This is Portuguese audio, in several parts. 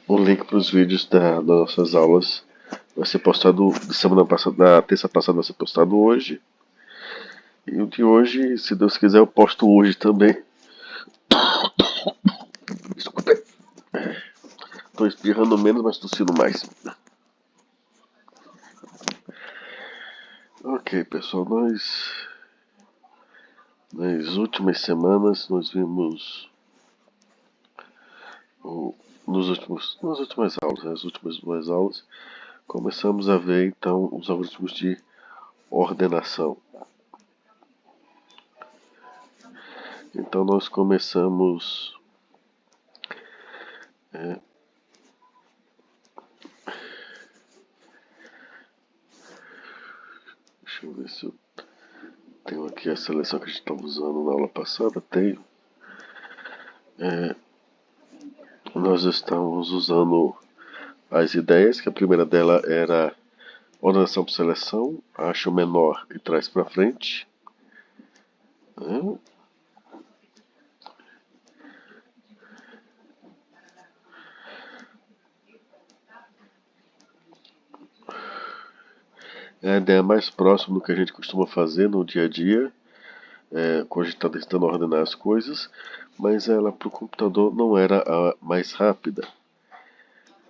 O link para os vídeos das nossas aulas vai ser postado de semana passada, na terça passada vai ser postado hoje. E o de hoje, se Deus quiser, eu posto hoje também. Desculpa. Tô espirrando menos, mas tossindo mais. Ok, pessoal, nas últimas semanas nós vimos o, nas últimas aulas, nas últimas duas aulas, começamos a ver então os algoritmos de ordenação. Então nós começamos deixa eu ver se eu tenho aqui a seleção que a gente estava usando na aula passada. Tenho. Nós estamos usando as ideias, que a primeira dela era ordenação por seleção, acha o menor e traz para frente. Né? É a ideia mais próxima do que a gente costuma fazer no dia a dia, quando a gente está tentando ordenar as coisas, mas ela para o computador não era a mais rápida.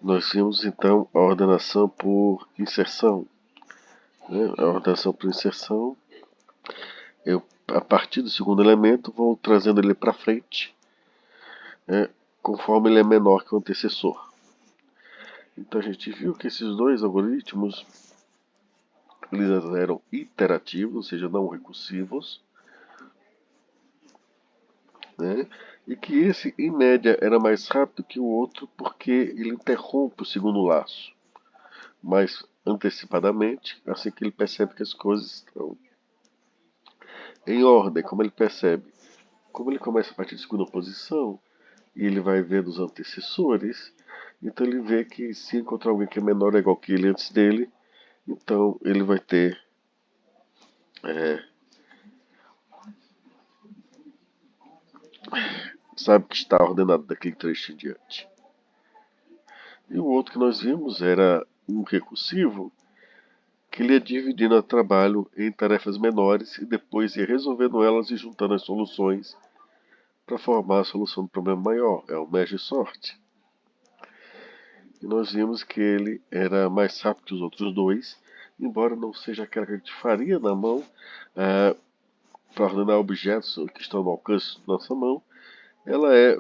Nós vimos então a ordenação por inserção. Né? A ordenação por inserção, eu a partir do segundo elemento vou trazendo ele para frente, né? Conforme ele é menor que o antecessor. Então a gente viu que esses dois algoritmos eles eram iterativos, ou seja, não recursivos, né? E que esse, em média, era mais rápido que o outro porque ele interrompe o segundo laço mais antecipadamente, assim que ele percebe que as coisas estão em ordem, como ele percebe. Como ele começa a partir de segunda posição e ele vai vendo os antecessores, então ele vê que se encontrar alguém que é menor ou igual que ele antes dele, então ele vai ter sabe que está ordenado daquele trecho em diante. E o outro que nós vimos era um recursivo, que ele ia dividindo o trabalho em tarefas menores e depois ia resolvendo elas e juntando as soluções para formar a solução do problema maior. É o merge sort. E nós vimos que ele era mais rápido que os outros dois, embora não seja aquela que a gente faria na mão para ordenar objetos que estão no alcance da nossa mão. Ela é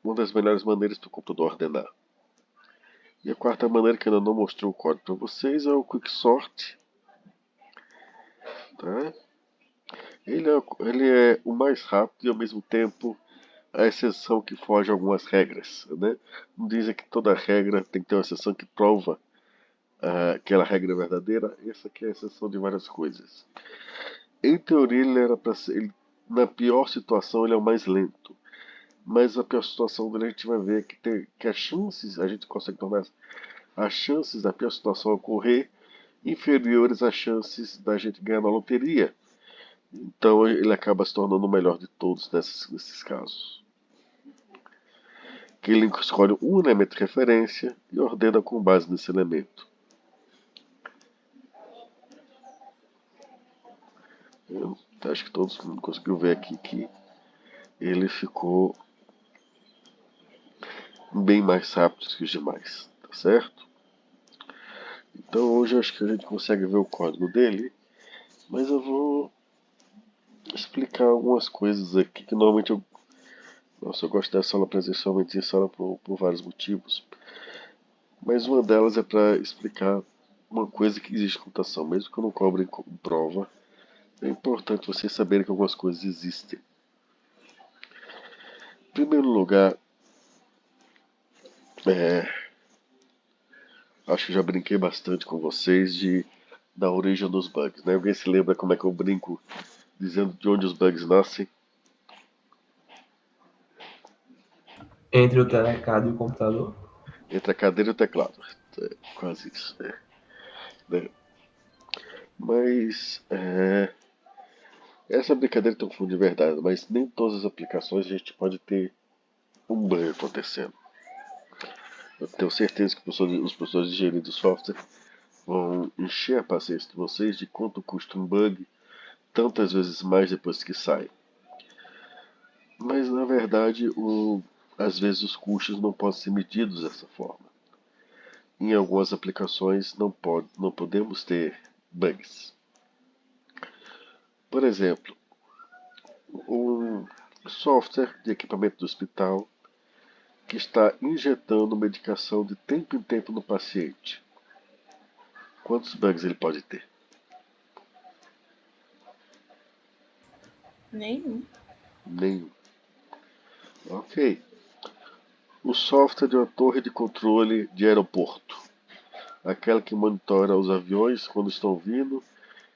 uma das melhores maneiras para o computador ordenar. E a quarta maneira que ainda não mostrou o código para vocês é o Quicksort. Tá? Ele é o mais rápido e ao mesmo tempo a exceção que foge a algumas regras. Né? Não dizem que toda regra tem que ter uma exceção que prova aquela regra verdadeira. Essa aqui é a exceção de várias coisas. Em teoria ele era para ser, na pior situação ele é o mais lento. Mas a pior situação dele a gente vai ver que as chances, a gente consegue tornar as chances da pior situação ocorrer inferiores às chances da gente ganhar na loteria. Então ele acaba se tornando o melhor de todos nesses casos. Que ele escolhe um elemento de referência e ordena com base nesse elemento. Eu acho que todos conseguiram ver aqui que ele ficou bem mais rápido que os demais, tá certo? Então hoje eu acho que a gente consegue ver o código dele, mas eu vou explicar algumas coisas aqui que normalmente eu gosto dessa aula presencialmente em sala por vários motivos. Mas uma delas é para explicar uma coisa que existe em computação, mesmo que eu não cobre em prova. É importante vocês saberem que algumas coisas existem. Em primeiro lugar, acho que já brinquei bastante com vocês da origem dos bugs. Né? Alguém se lembra como é que eu brinco dizendo de onde os bugs nascem? Entre o telecado e o computador? Entre a cadeira e o teclado. É, quase isso. Né? Mas essa brincadeira tem um fundo de verdade, mas nem todas as aplicações a gente pode ter um bug acontecendo. Eu tenho certeza que os professores de engenharia de software vão encher a paciência de vocês de quanto custa um bug, tantas vezes mais depois que sai. Mas na verdade, às vezes os custos não podem ser medidos dessa forma. Em algumas aplicações não podemos ter bugs. Por exemplo, um software de equipamento do hospital que está injetando medicação de tempo em tempo no paciente. Quantos bugs ele pode ter? Nenhum. Nenhum. Ok. O software de uma torre de controle de aeroporto. Aquela que monitora os aviões quando estão vindo,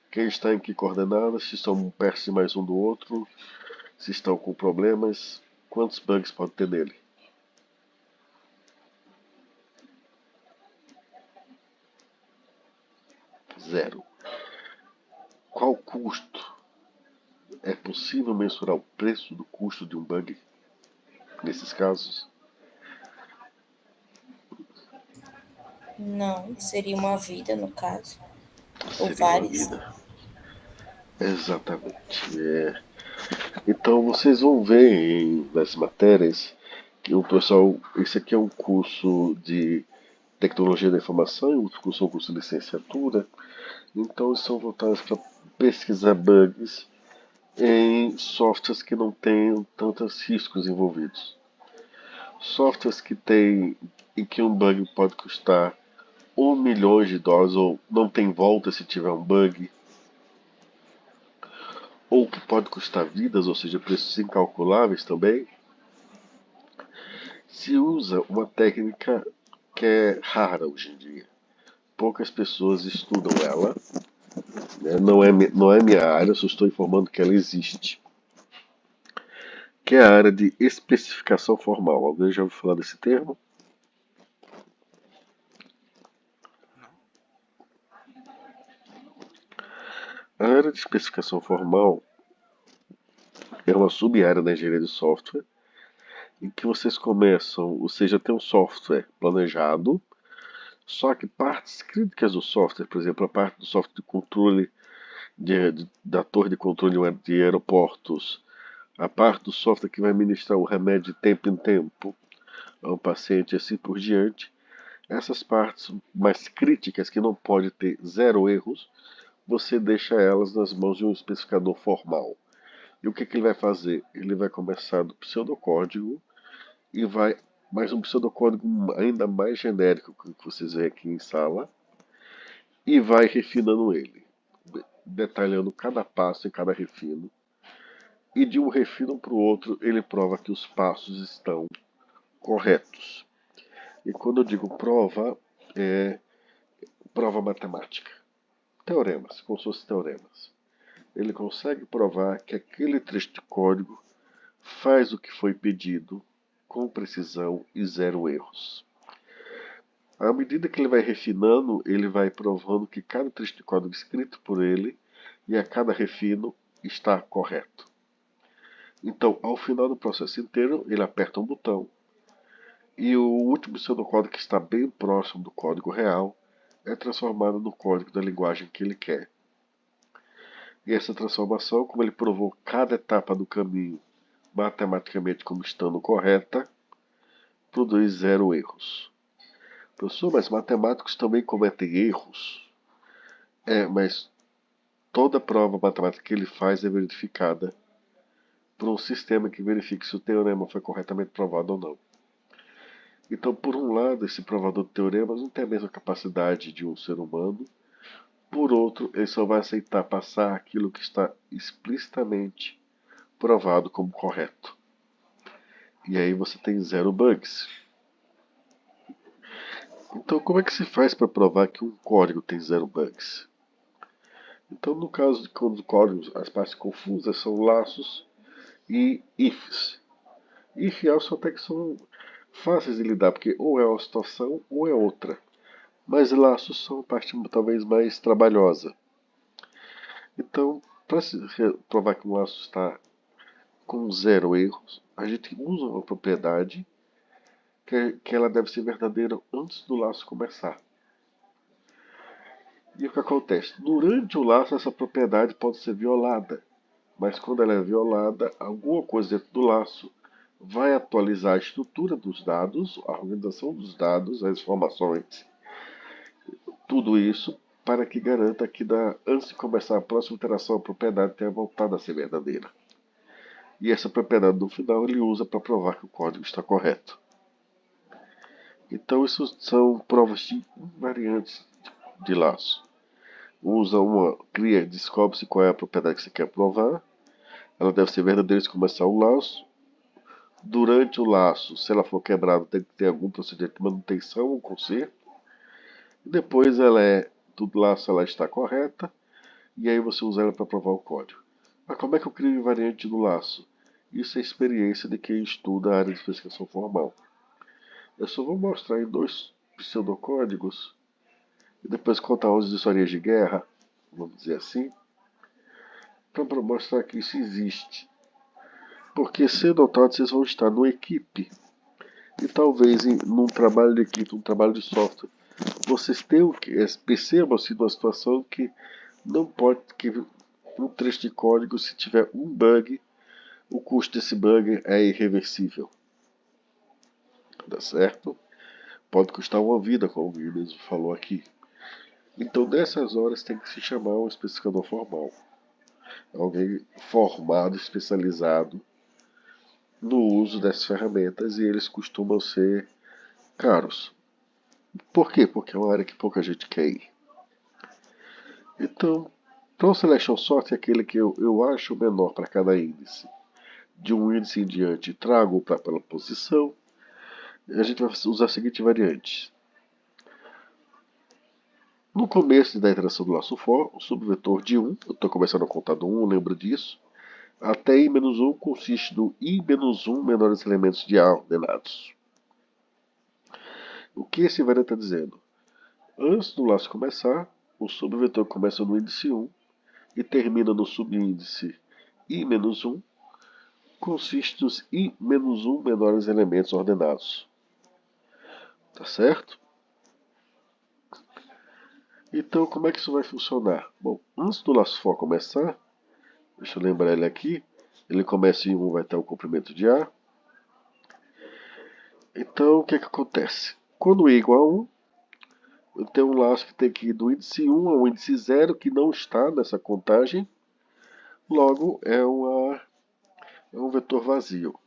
quem está em que coordenadas, se estão perto mais um do outro, se estão com problemas. Quantos bugs pode ter nele? Zero. Qual o custo? É possível mensurar o preço do custo de um bug nesses casos? Não, seria uma vida no caso. Ou Seria uma várias. vida. Exatamente. Então vocês vão ver nas matérias que o pessoal. Esse aqui é um curso de tecnologia da informação e outro curso é um curso de licenciatura. Então eles são voltados para pesquisar bugs em softwares que não tenham tantos riscos envolvidos. Softwares que tem em que um bug pode custar US$ 1 milhão ou não tem volta se tiver um bug, ou que pode custar vidas, ou seja, preços incalculáveis também, se usa uma técnica que é rara hoje em dia. Poucas pessoas estudam ela, né? Não é minha área, só estou informando que ela existe. Que é a área de especificação formal. Alguém já ouviu falar desse termo? A área de especificação formal é uma sub-área da engenharia de software em que vocês começam, ou seja, tem um software planejado, só que partes críticas do software, por exemplo, a parte do software de controle da torre de controle de aeroportos, a parte do software que vai ministrar o remédio de tempo em tempo ao paciente e assim por diante, essas partes mais críticas que não pode ter zero erros, você deixa elas nas mãos de um especificador formal. E o que, que ele vai fazer? Ele vai começar do pseudocódigo e vai mais um pseudocódigo ainda mais genérico que vocês veem aqui em sala e vai refinando ele, detalhando cada passo e cada refino. E de um refino para o outro ele prova que os passos estão corretos. E quando eu digo prova, é prova matemática. Teoremas, como se fossem teoremas. Ele consegue provar que aquele trecho de código faz o que foi pedido com precisão e zero erros. À medida que ele vai refinando, ele vai provando que cada trecho de código escrito por ele e a cada refino está correto. Então, ao final do processo inteiro, ele aperta um botão e o último pseudocódigo que está bem próximo do código real é transformado no código da linguagem que ele quer. E essa transformação, como ele provou cada etapa do caminho matematicamente como estando correta, produz zero erros. Professor, mas matemáticos também cometem erros? Mas toda prova matemática que ele faz é verificada por um sistema que verifique se o teorema foi corretamente provado ou não. Então, por um lado, esse provador de teoremas não tem a mesma capacidade de um ser humano. Por outro, ele só vai aceitar passar aquilo que está explicitamente provado como correto. E aí você tem zero bugs. Então, como é que se faz para provar que um código tem zero bugs? Então, no caso de quando os códigos, as partes confusas são laços e ifs. If e else até que são fáceis de lidar, porque ou é uma situação ou é outra. Mas laços são a parte talvez mais trabalhosa. Então, para provar que um laço está com zero erros, a gente usa uma propriedade que ela deve ser verdadeira antes do laço começar. E o que acontece? Durante o laço, essa propriedade pode ser violada. Mas quando ela é violada, alguma coisa dentro do laço vai atualizar a estrutura dos dados, a organização dos dados, as informações, tudo isso para que garanta que antes de começar a próxima interação a propriedade tenha voltado a ser verdadeira. E essa propriedade no final ele usa para provar que o código está correto. Então isso são provas de invariantes de laço. Descobre-se qual é a propriedade que você quer provar. Ela deve ser verdadeira se começar o laço. Durante o laço, se ela for quebrada, tem que ter algum procedimento de manutenção ou conserto. E depois do laço ela está correta. E aí você usa ela para provar o código. Mas como é que eu crio invariante no laço? Isso é experiência de quem estuda a área de especificação formal. Eu só vou mostrar em 2 pseudocódigos e depois contar umas historinhas de guerra, vamos dizer assim, para mostrar que isso existe. Porque cedo ou tarde vocês vão estar numa equipe e talvez num trabalho de equipe, num trabalho de software, vocês percebam-se numa situação que não pode, que um trecho de código, se tiver um bug, o custo desse bug é irreversível. Tá certo? Pode custar uma vida, como o Gui mesmo falou aqui. Então, nessas horas, tem que se chamar um especificador formal. Alguém formado, especializado no uso dessas ferramentas, e eles costumam ser caros. Por quê? Porque é uma área que pouca gente quer ir. Então, para o Selection Sort é aquele que eu acho menor para cada índice. De um índice em diante, trago pela posição. A gente vai usar a seguinte variante. No começo da iteração do laço for, o subvetor de 1, eu estou começando a contar do 1, lembra disso, até i-1 consiste do i-1 menores elementos de A ordenados. O que esse variante está dizendo? Antes do laço começar, o subvetor começa no índice 1 e termina no subíndice i-1, consiste dos i-1 menores elementos ordenados. Tá certo? Então, como é que isso vai funcionar? Bom, antes do laço for começar, deixa eu lembrar ele aqui, ele começa em 1, vai ter o comprimento de A. Então, o que é que acontece? Quando i é igual a 1, eu tenho um laço que tem que ir do índice 1 ao índice 0, que não está nessa contagem. Logo, é um vetor vazio.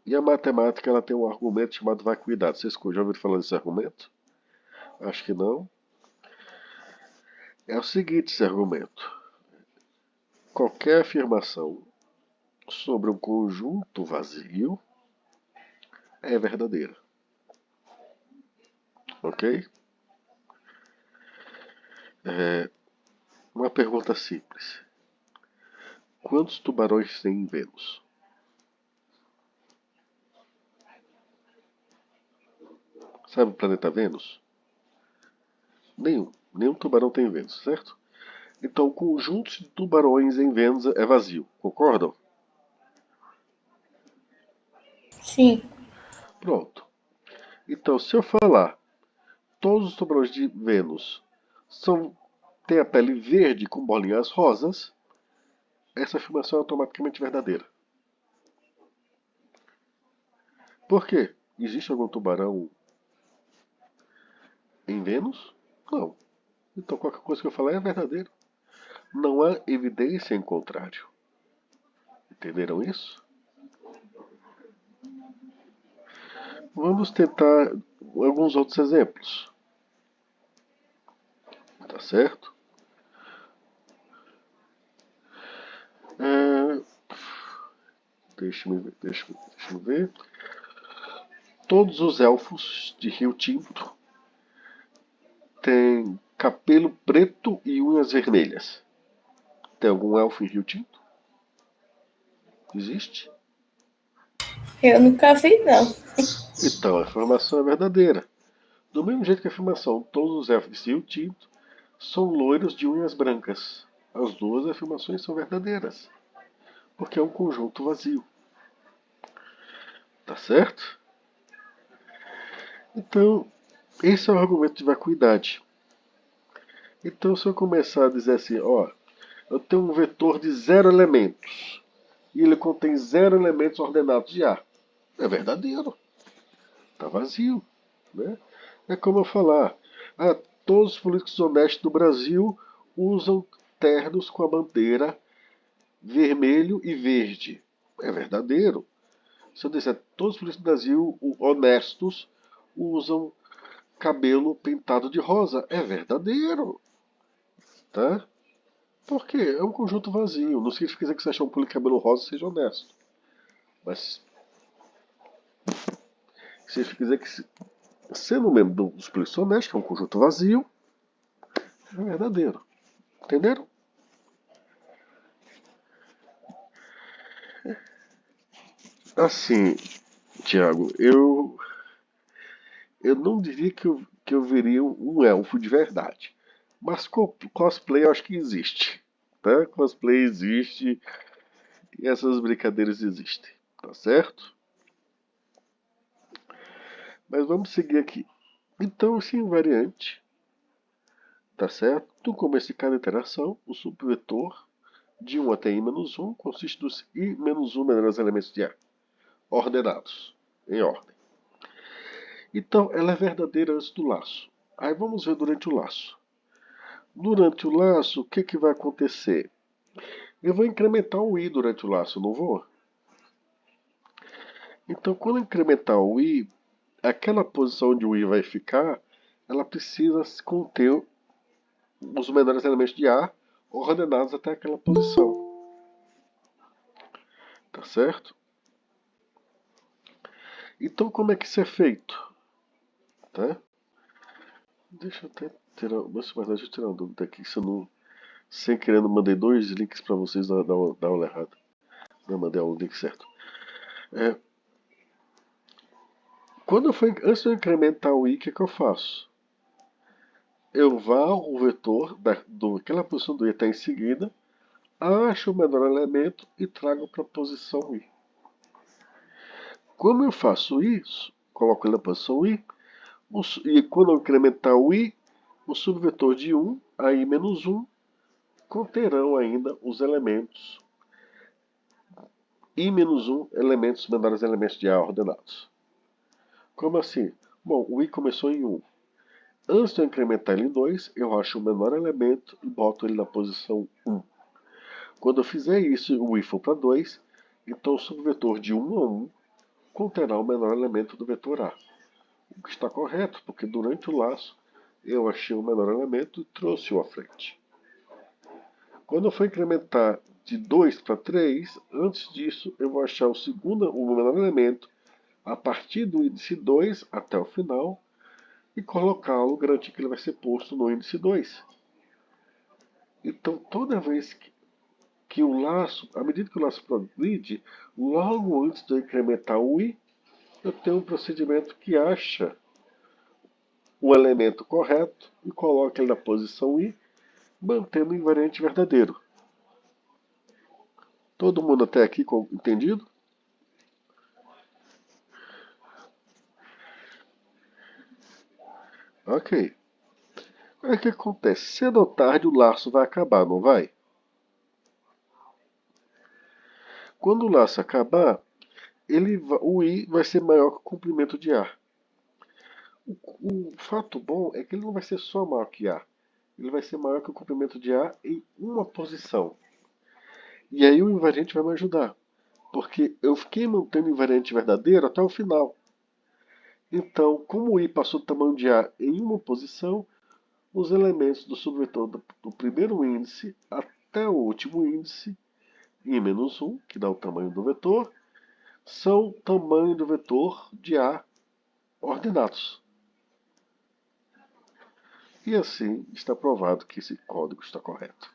E a matemática ela tem um argumento chamado vacuidade. Vocês já ouviram falar desse argumento? Acho que não. É o seguinte esse argumento. Qualquer afirmação sobre um conjunto vazio é verdadeira. Ok? Uma pergunta simples. Quantos tubarões tem em Vênus? Sabe o planeta Vênus? Nenhum. Nenhum tubarão tem em Vênus, certo? Então, o conjunto de tubarões em Vênus é vazio. Concordam? Sim. Pronto. Então, se eu falar todos os tubarões de Vênus têm a pele verde com bolinhas rosas, essa afirmação é automaticamente verdadeira. Por quê? Existe algum tubarão em Vênus? Não. Então qualquer coisa que eu falar é verdadeiro. Não há evidência em contrário. Entenderam isso? Vamos tentar alguns outros exemplos. Tá certo? Deixa-me ver. Todos os elfos de Rio Tinto têm cabelo preto e unhas vermelhas. Tem algum elfo em Rio Tinto? Existe? Eu nunca vi, não. Então, a informação é verdadeira. Do mesmo jeito que a afirmação, todos os elfos de Rio Tinto são loiros de unhas brancas. As duas afirmações são verdadeiras, porque é um conjunto vazio. Tá certo? Então, esse é o argumento de vacuidade. Então, se eu começar a dizer assim, ó, eu tenho um vetor de 0 elementos e ele contém 0 elementos ordenados de A, é verdadeiro, está vazio, né? É como eu falar, ah, todos os políticos honestos do Brasil usam ternos com a bandeira vermelho e verde. É verdadeiro. Se eu disser todos os políticos do Brasil honestos usam cabelo pintado de rosa, é verdadeiro, tá? Por quê? É um conjunto vazio. Não significa que você achar um político de cabelo rosa seja honesto. Mas significa que sendo membro dos políticos honestos, que é um conjunto vazio, é verdadeiro. Entenderam? Assim, Tiago, eu não diria que eu veria um elfo de verdade. Mas cosplay eu acho que existe. Tá? Cosplay existe e essas brincadeiras existem. Tá certo? Mas vamos seguir aqui. Então, esse invariante, tá certo? No começo de cada iteração, o subvetor de 1 até i-1 consiste dos i-1 menores elementos de A, ordenados, em ordem. Então, ela é verdadeira antes do laço. Aí vamos ver durante o laço. Durante o laço, o que vai acontecer? Eu vou incrementar o i durante o laço, não vou? Então, quando eu incrementar o i, aquela posição onde o i vai ficar, ela precisa conter os menores elementos de A ordenados até aquela posição. Tá certo? Então, como é que isso é feito? Tá? Deixa eu até tirar. Deixa eu tirar uma dúvida aqui. Se eu não. Sem querer, eu mandei dois links para vocês dar uma errada. Não mandei o link certo. É, antes de eu incrementar o i, o que eu faço? Eu varro o vetor daquela posição do i até em seguida, acho o menor elemento e trago para a posição i. Como eu faço isso, coloco ele na posição i, e quando eu incrementar o i, o subvetor de 1 a i-1 conterão ainda os elementos i-1 elementos menores elementos de A ordenados. Como assim? Bom, o i começou em 1. Antes de eu incrementar ele em 2, eu acho o menor elemento e boto ele na posição 1. Quando eu fizer isso e o i for para 2, então o subvetor de 1 a 1 conterá o menor elemento do vetor A. O que está correto, porque durante o laço eu achei o menor elemento e trouxe-o à frente. Quando eu for incrementar de 2 para 3, antes disso eu vou achar o menor elemento a partir do índice 2 até o final e colocá-lo, garantir que ele vai ser posto no índice 2. Então, toda vez que o laço, à medida que o laço progride, logo antes de eu incrementar o i, eu tenho um procedimento que acha o elemento correto e coloca ele na posição i, mantendo o invariante verdadeiro. Todo mundo até aqui entendido? Ok. Aí o que acontece? Cedo ou tarde o laço vai acabar, não vai? Quando o laço acabar, o i vai ser maior que o comprimento de A. O fato bom é que ele não vai ser só maior que A. Ele vai ser maior que o comprimento de A em uma posição. E aí o invariante vai me ajudar. Porque eu fiquei mantendo o invariante verdadeiro até o final. Então, como o i passou do tamanho de A em uma posição, os elementos do subvetor do primeiro índice até o último índice, i-1, que dá o tamanho do vetor, são tamanho do vetor de A ordenados. E assim está provado que esse código está correto.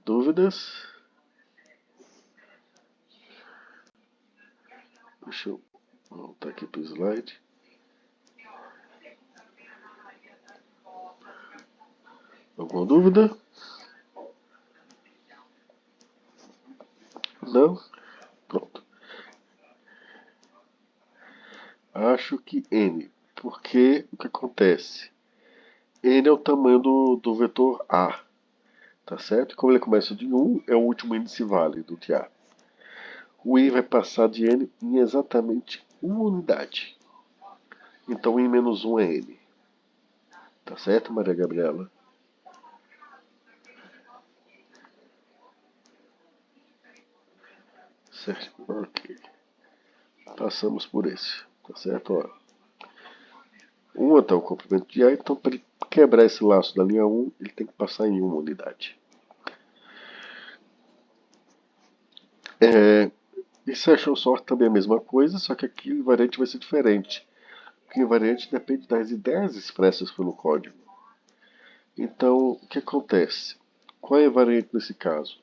Dúvidas? Deixa eu voltar aqui para o slide. Alguma dúvida? Não? Pronto. Acho que N. Porque o que acontece? N é o tamanho do vetor A, tá certo? Como ele começa de 1, é o último índice válido de A. O I vai passar de N em exatamente uma unidade. Então, I menos 1 é N. Tá certo, Maria Gabriela? Certo, ok. Passamos por esse, tá certo? Ó. 1 até o comprimento de A, então para ele quebrar esse laço da linha 1, ele tem que passar em uma unidade. E section sort também é a mesma coisa, só que aqui o invariante vai ser diferente. Porque o invariante depende das ideias expressas pelo código. Então, o que acontece? Qual é a invariante nesse caso?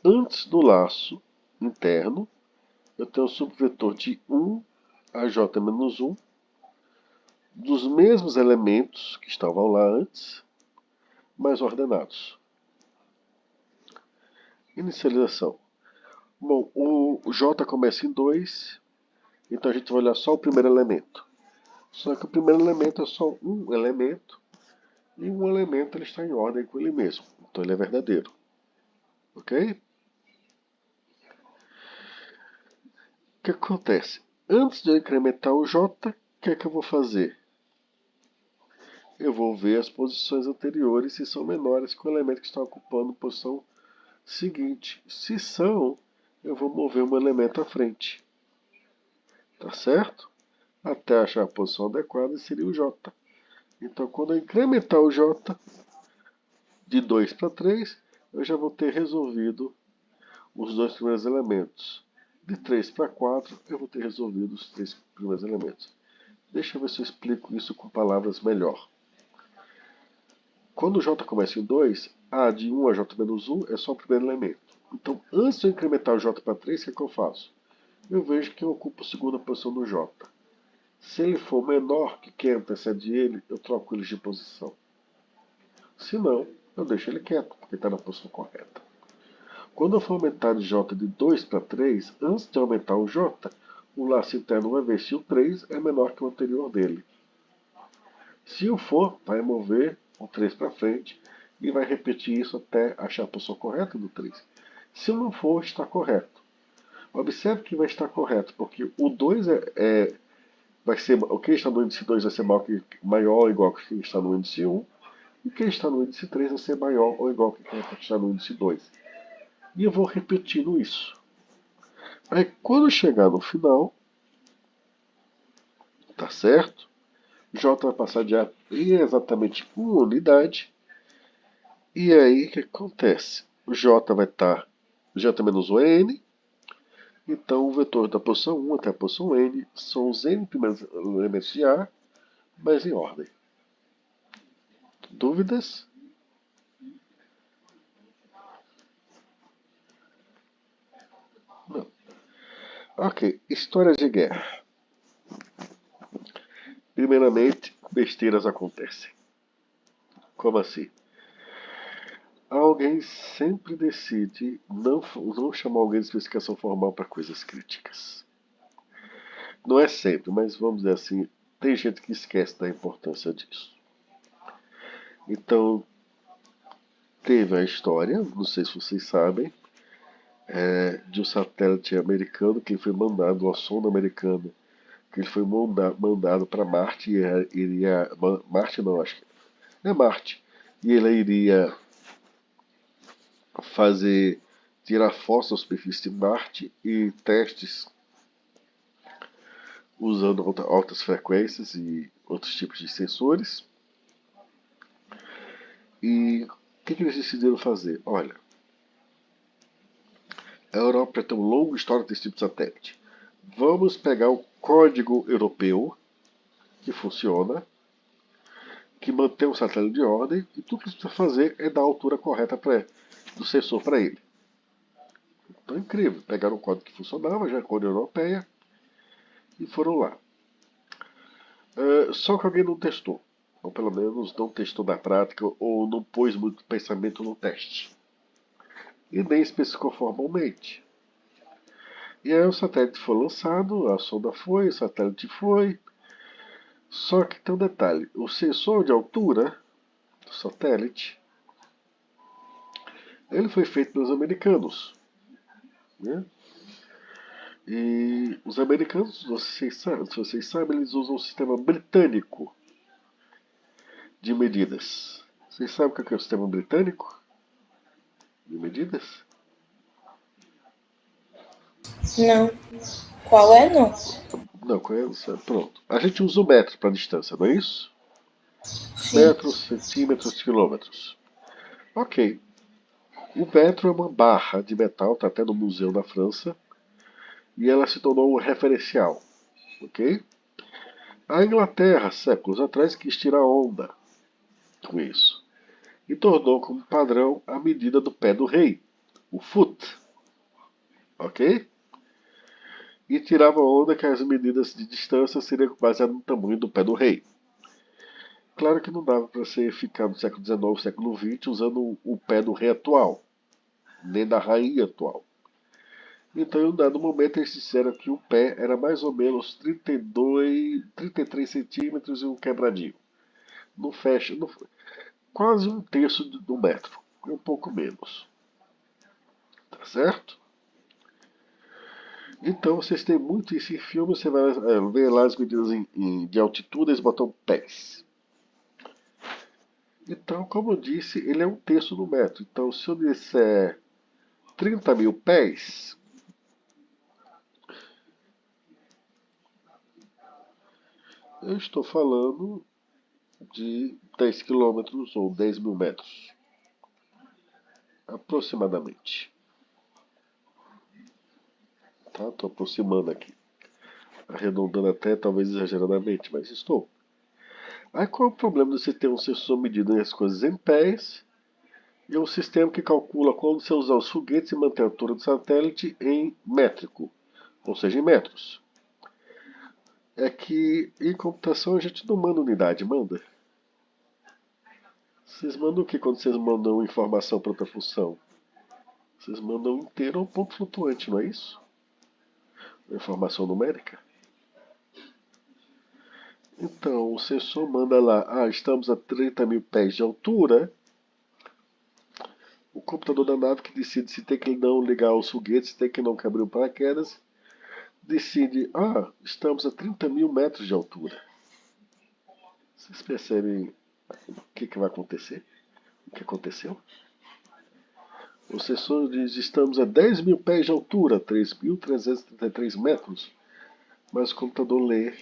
Antes do laço interno, eu tenho o subvetor de 1 a j-1 dos mesmos elementos que estavam lá antes, mais ordenados. Inicialização. Bom, o j começa em 2, então a gente vai olhar só o primeiro elemento. Só que o primeiro elemento é só um elemento, e um elemento ele está em ordem com ele mesmo, então ele é verdadeiro. Ok? O que acontece? Antes de eu incrementar o j, o que é que eu vou fazer? Eu vou ver as posições anteriores se são menores que o elemento que está ocupando a posição seguinte. Se são, eu vou mover um elemento à frente. Tá certo? Até achar a posição adequada seria o j. Então, quando eu incrementar o j de 2 para 3, eu já vou ter resolvido os dois primeiros elementos. De 3 para 4, eu vou ter resolvido os 3 primeiros elementos. Deixa eu ver se eu explico isso com palavras melhor. Quando o j começa em 2, a de 1 a j menos 1 é só o primeiro elemento. Então, antes de eu incrementar o j para 3, o que eu faço? Eu vejo que eu ocupo a segunda posição do j. Se ele for menor que quem antecede ele, eu troco ele de posição. Se não, eu deixo ele quieto, porque está na posição correta. Quando eu for aumentar de j de 2 para 3, antes de aumentar o j, o laço interno vai ver se o 3 é menor que o anterior dele. Se o for, vai mover o 3 para frente e vai repetir isso até achar a posição correta do 3. Se não for, está correto. Observe que vai estar correto, porque o 2 vai ser, o que está no índice 2 vai ser maior ou igual que quem está no índice 1, e quem está no índice 3 vai ser maior ou igual que quem está no índice 2. E eu vou repetindo isso. Aí quando chegar no final, tá certo? J vai passar de A em exatamente uma unidade. E aí o que acontece? O J vai estar J menos o N. Então o vetor da posição 1 até a posição N são os N primeiros elementos de A, mas em ordem. Dúvidas? Não. Ok, história de guerra. Primeiramente, besteiras acontecem. Como assim? Alguém sempre decide não chamar alguém de especificação formal para coisas críticas. Não é sempre, mas vamos dizer assim, tem gente que esquece da importância disso. Então, teve a história, não sei se vocês sabem, de um satélite americano que ele foi mandado, uma sonda americana, que ele foi mandado para Marte e iria. Marte não, acho que. É Marte. E ele iria tirar fotos da superfície de Marte e testes usando altas frequências e outros tipos de sensores. E o que eles decidiram fazer? Olha, a Europa tem uma longa história desse tipo de satélite. Vamos pegar o código europeu que funciona, que mantém o satélite de ordem, e tudo que precisa fazer é dar a altura correta do sensor para ele. Então, incrível. Pegaram um código que funcionava, já é código europeia, e foram lá. Só que alguém não testou. Ou pelo menos não testou na prática, ou não pôs muito pensamento no teste. E nem especificou formalmente. E aí o satélite foi lançado, a sonda foi, o satélite foi. Só que tem um detalhe, o sensor de altura do satélite, ele foi feito pelos americanos, né? E os americanos, se vocês sabem, eles usam um sistema britânico de medidas. Vocês sabem o que é o sistema britânico de medidas? Não. Qual é, não? Não, conhece? Pronto. A gente usa o metro para distância, não é isso? Sim. Metros, centímetros, quilômetros. Ok. O metro é uma barra de metal, está até no museu da França, e ela se tornou um referencial. Ok? A Inglaterra, séculos atrás, quis tirar onda com isso e tornou como padrão a medida do pé do rei, o foot, ok? E tirava onda que as medidas de distância seriam baseadas no tamanho do pé do rei. Claro que não dava para você ficar no século XIX, século XX usando o pé do rei atual, nem da rainha atual. Então, em um dado momento, eles disseram que o pé era mais ou menos 32, 33 centímetros e um quebradinho. Não fecha, não, quase um terço do metro, um pouco menos. Tá certo? Então, vocês têm muito isso em filme, você vai ver lá as medidas de altitude, eles botam pés. Então, como eu disse, ele é um terço do metro. Então, se eu disser 30 mil pés, eu estou falando de 10 quilômetros ou 10 mil metros, aproximadamente. Tá? Estou aproximando aqui, arredondando até talvez exageradamente, mas estou. Aí qual é o problema de você ter um sensor medindo as coisas em pés e um sistema que calcula quando você usar os foguetes e manter a altura do satélite em métrico, ou seja, em metros? É que em computação a gente não manda unidade, manda. Vocês mandam o que quando vocês mandam informação para outra função? Vocês mandam inteiro ou ponto flutuante, não é isso? Informação numérica. Então, o sensor manda lá, estamos a 30 mil pés de altura. O computador da nave que decide se tem que não ligar os foguetes, se tem que não abrir o paraquedas, decide, estamos a 30 mil metros de altura. Vocês percebem o que vai acontecer? O que aconteceu? O sensor diz, estamos a 10 mil pés de altura, 3.333 metros. Mas o computador lê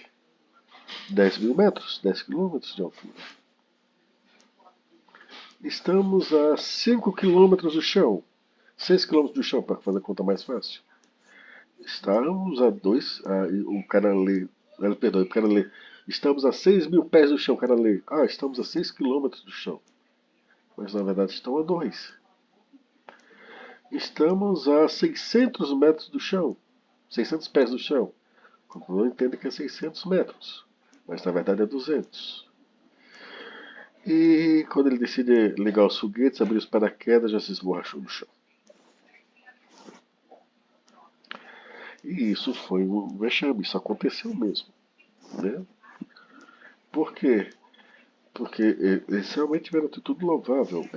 10 mil metros, 10 quilômetros de altura. Estamos a 5 quilômetros do chão. 6 quilômetros do chão, para fazer a conta mais fácil. Estamos a 2. O cara lê. Perdão, o cara lê. Estamos a 6 mil pés do chão. O cara lê. Estamos a 6 quilômetros do chão. Mas na verdade estão a 2. Estamos a 600 metros do chão. 600 pés do chão. O computador entende que é 600 metros. Mas na verdade é 200. E quando ele decide ligar os foguetes, abrir os paraquedas, já se esborrachou no chão. E isso foi um vexame, isso aconteceu mesmo. Né? Por quê? Porque eles realmente tiveram atitude louvável.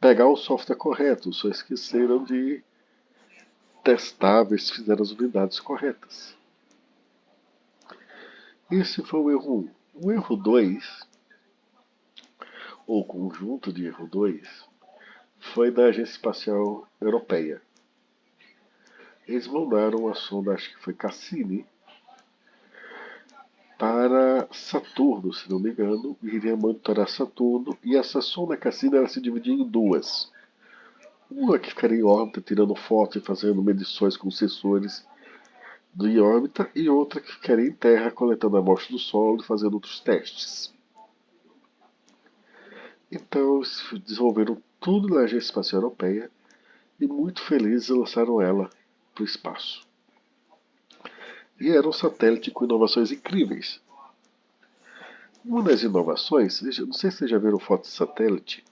Pegar o software correto, só esqueceram de testar, ver se fizeram as unidades corretas. Esse foi o erro 1. O erro 2, ou conjunto de erro 2, foi da Agência Espacial Europeia. Eles mandaram a sonda, acho que foi Cassini, para Saturno, se não me engano, e iria monitorar Saturno, e essa sonda Cassini ela se dividia em duas. Uma que ficaria em órbita tirando fotos e fazendo medições com sensores em órbita, e outra que ficaria em terra coletando amostras do solo e fazendo outros testes. Então eles desenvolveram tudo na Agência Espacial Europeia e muito felizes lançaram ela para o espaço. E era um satélite com inovações incríveis. Uma das inovações, não sei se vocês já viram foto de satélite,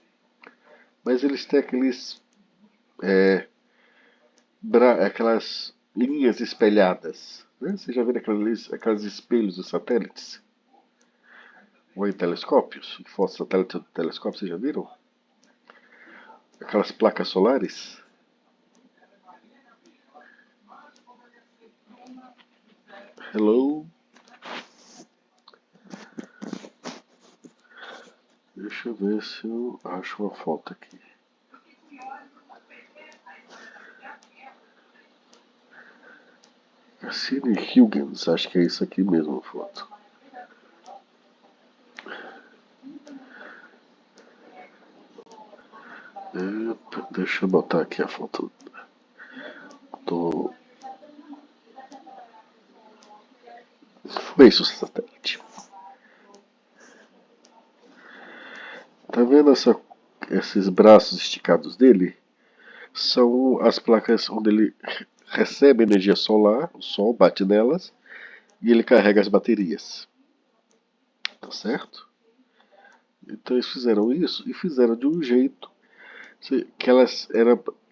mas eles têm aqueles aquelas linhas espelhadas. Né? Você já viu aqueles espelhos dos satélites? Ou em telescópios? Fotos satélite do telescópio, vocês já viram? Aquelas placas solares? Hello? Deixa eu ver se eu acho uma foto aqui. Cassini Huygens, acho que é isso aqui mesmo a foto. Epa, deixa eu botar aqui a foto do. Foi isso, satélite. Tá vendo esses braços esticados dele? São as placas onde ele recebe energia solar, o sol bate nelas e ele carrega as baterias. Tá certo? Então eles fizeram isso e fizeram de um jeito que elas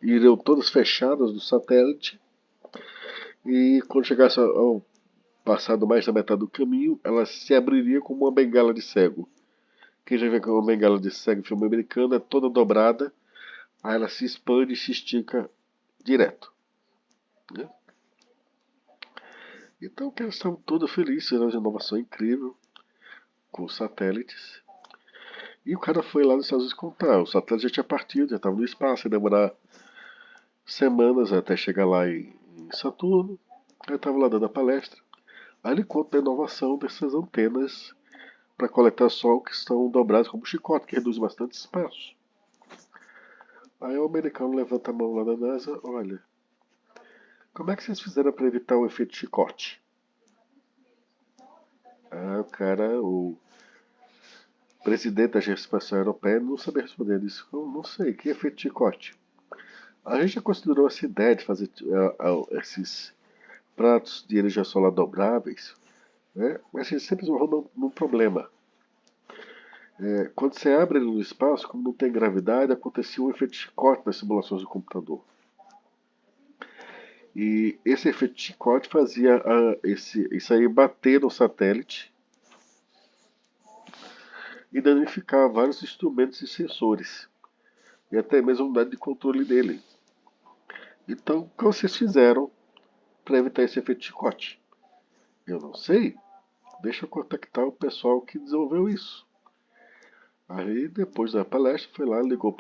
iriam todas fechadas do satélite e quando chegasse ao passado mais da metade do caminho, elas se abririam como uma bengala de cego. Quem já vê que uma bengala de cego em filme americano é toda dobrada, aí ela se expande e se estica direto. Né? Então que eles estavam todos felizes, era uma inovação incrível com os satélites. E o cara foi lá nos Estados Unidos contar. O satélite já tinha partido, já estava no espaço, ia demorar semanas até chegar lá em Saturno. Ele estava lá dando a palestra. Aí ele conta a inovação dessas antenas para coletar sol que estão dobradas como um chicote, que reduz bastante espaço. Aí o americano levanta a mão lá da NASA, olha, como é que vocês fizeram para evitar o efeito chicote? Ah, o presidente da Agência Espacial Europeia não sabia responder isso. Eu não sei, que efeito chicote? A gente já considerou essa ideia de fazer esses pratos de energia solar dobráveis, né? Mas a gente sempre esbarrou num problema. Quando você abre ele no espaço, como não tem gravidade, acontecia um efeito chicote nas simulações do computador. E esse efeito chicote fazia isso aí bater no satélite e danificar vários instrumentos e sensores, e até mesmo a unidade de controle dele. Então, o que vocês fizeram para evitar esse efeito chicote? Eu não sei. Deixa eu contactar o pessoal que desenvolveu isso. Aí, depois da palestra, foi lá, ligou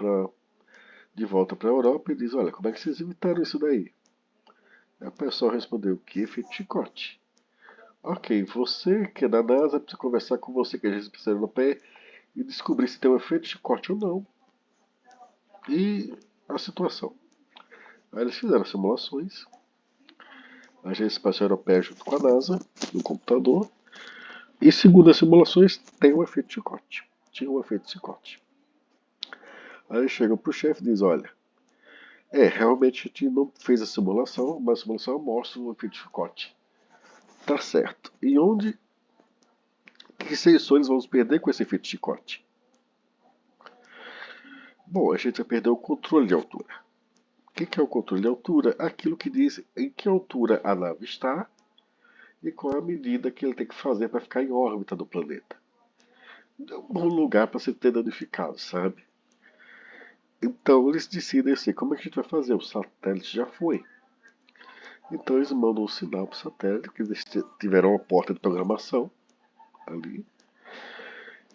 de volta para a Europa e diz: olha, como é que vocês evitaram isso daí? Aí o pessoal respondeu: que efeito chicote? Ok, você que é da NASA precisa conversar com você que é agência espacial europeia e descobrir se tem um efeito chicote ou não. E a situação. Aí eles fizeram simulações. A Agência Espacial Europeia junto com a NASA, no computador. E segundo as simulações, tem um efeito chicote. Tinha um efeito chicote. Aí chegam pro chefe e diz, olha, realmente a gente não fez a simulação, mas a simulação mostra um efeito chicote. Tá certo. E que sensores vamos perder com esse efeito chicote? Bom, a gente vai perder o controle de altura. O que é o controle de altura? Aquilo que diz em que altura a nave está e qual é a medida que ele tem que fazer para ficar em órbita do planeta. É um bom lugar para você ter danificado, sabe? Então eles decidem assim, como é que a gente vai fazer? O satélite já foi. Então eles mandam um sinal para o satélite, que eles tiveram uma porta de programação ali.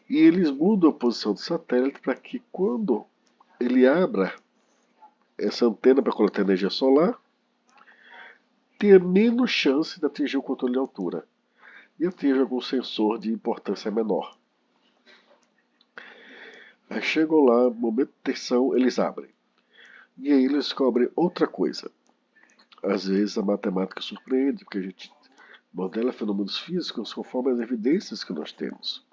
E eles mudam a posição do satélite para que quando ele abra essa antena para coletar energia solar, tenha menos chance de atingir o controle de altura e atinja algum sensor de importância menor. Aí chegou lá, momento de tensão, eles abrem. E aí eles descobrem outra coisa. Às vezes a matemática surpreende, porque a gente modela fenômenos físicos conforme as evidências que nós temos.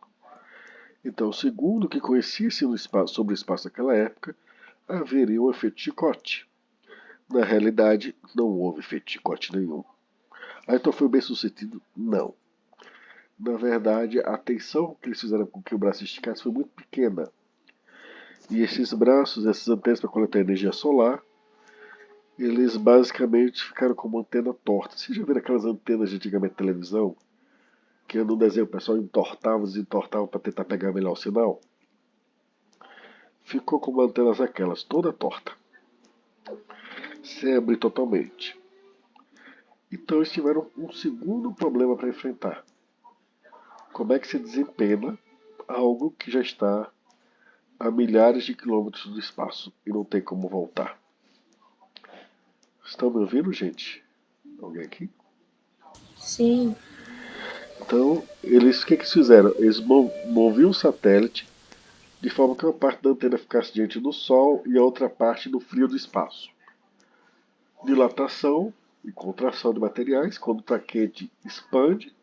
Então, segundo o que conhecia-se sobre o espaço naquela época, haveria um efeito chicote. Na realidade, não houve efeito chicote nenhum. Aí então foi bem sucedido? Não. Na verdade, a tensão que eles fizeram com que o braço esticasse foi muito pequena. E esses braços, essas antenas para coletar energia solar, Eles basicamente ficaram com uma antena torta. Vocês já viram aquelas antenas de antigamente de televisão? Que no desenho o pessoal entortava, desentortava para tentar pegar melhor o sinal? Ficou com uma antena daquelas, toda torta. Sem abrir totalmente. Então eles tiveram um segundo problema para enfrentar. Como é que se desempena algo que já está a milhares de quilômetros do espaço e não tem como voltar? Estão me ouvindo, gente? Alguém aqui? Sim. Então, o que eles fizeram? Eles moviam o satélite de forma que uma parte da antena ficasse diante do Sol e a outra parte no frio do espaço. Dilatação e contração de materiais. Quando está quente, expande.